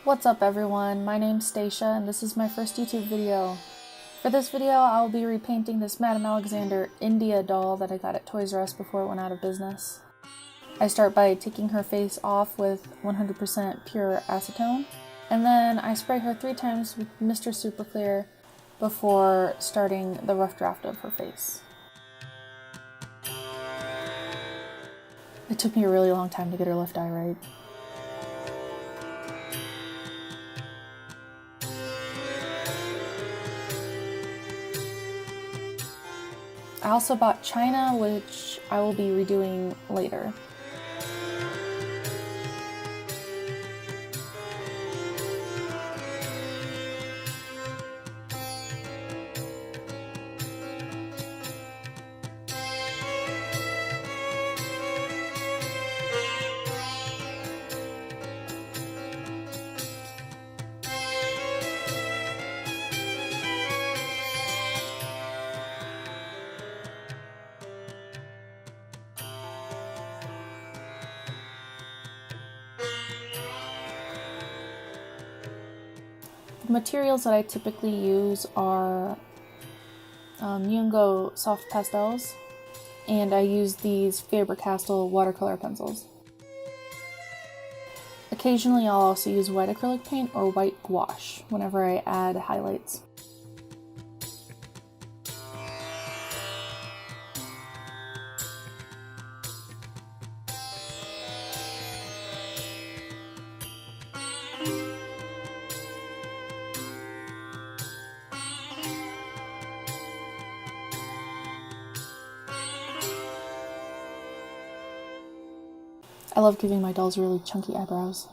What's up everyone, my name's Stacia and this is my first YouTube video. For this video I'll be repainting this Madame Alexander India doll that I got at Toys R Us before it went out of business. I start by taking her face off with 100% pure acetone, and then I spray her 3 times with Mr. Super Clear before starting the rough draft of her face. It took me a really long time to get her left eye right. I also bought China, which I will be redoing later. The materials that I typically use are Mungyo soft pastels, and I use these Faber-Castell watercolor pencils. Occasionally I'll also use white acrylic paint or white gouache whenever I add highlights. I love giving my dolls really chunky eyebrows.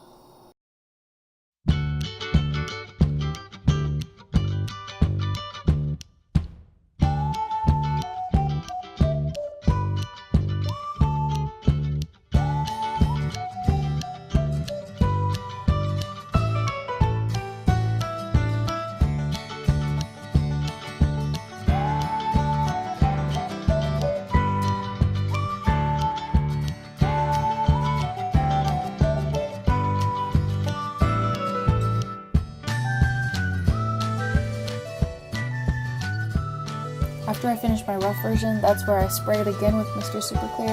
After I finish my rough version, that's where I spray it again with Mr. Super Clear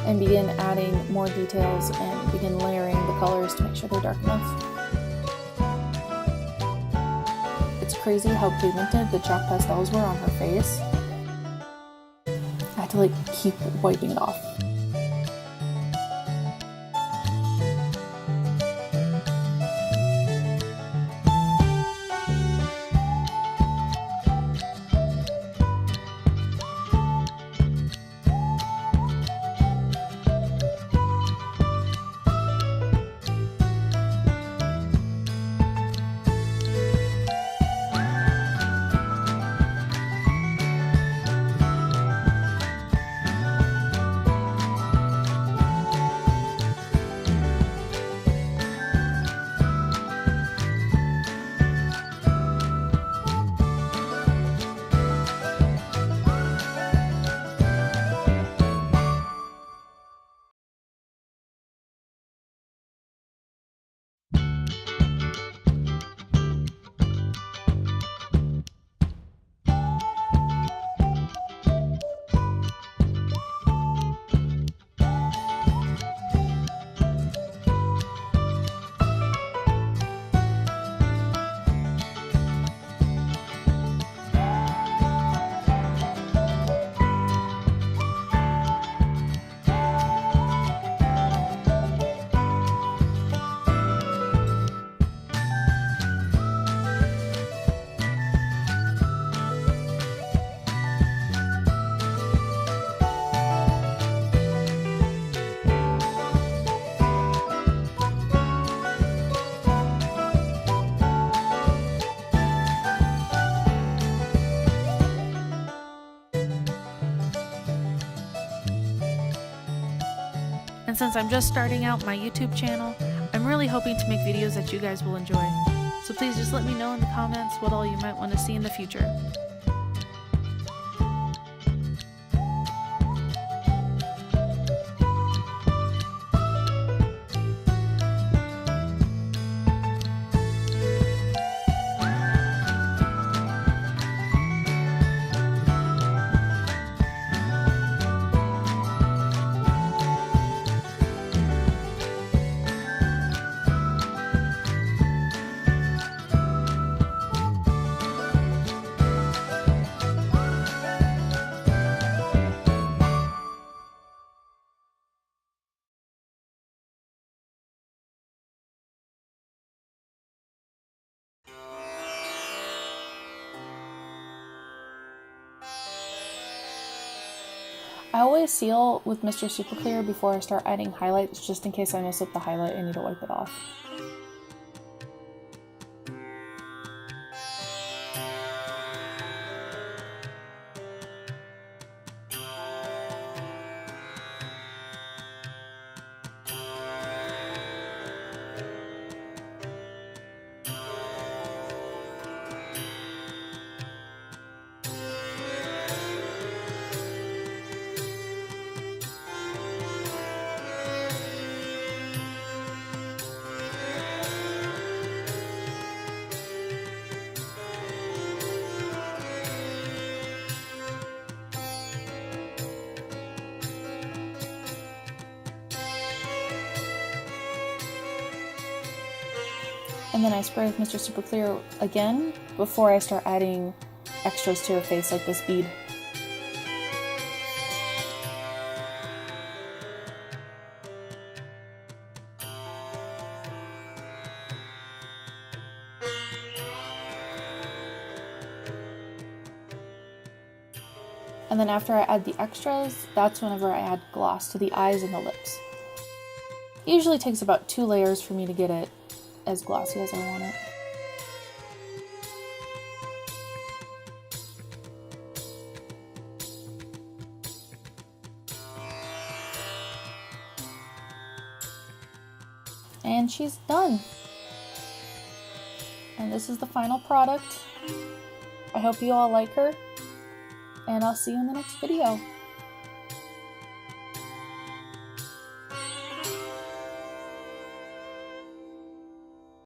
and begin adding more details and begin layering the colors to make sure they're dark enough. It's crazy how pigmented the chalk pastels were on her face. I had to keep wiping it off. And since I'm just starting out my YouTube channel, I'm really hoping to make videos that you guys will enjoy. So please just let me know in the comments what all you might want to see in the future. I always seal with Mr. Super Clear before I start adding highlights, just in case I mess up the highlight and need to wipe it off. And then I spray with Mr. Super Clear again before I start adding extras to her face, like this bead. And then after I add the extras, that's whenever I add gloss to the eyes and the lips. It usually takes about 2 layers for me to get it as glossy as I want it. And she's done. And this is the final product. I hope you all like her, and I'll see you in the next video.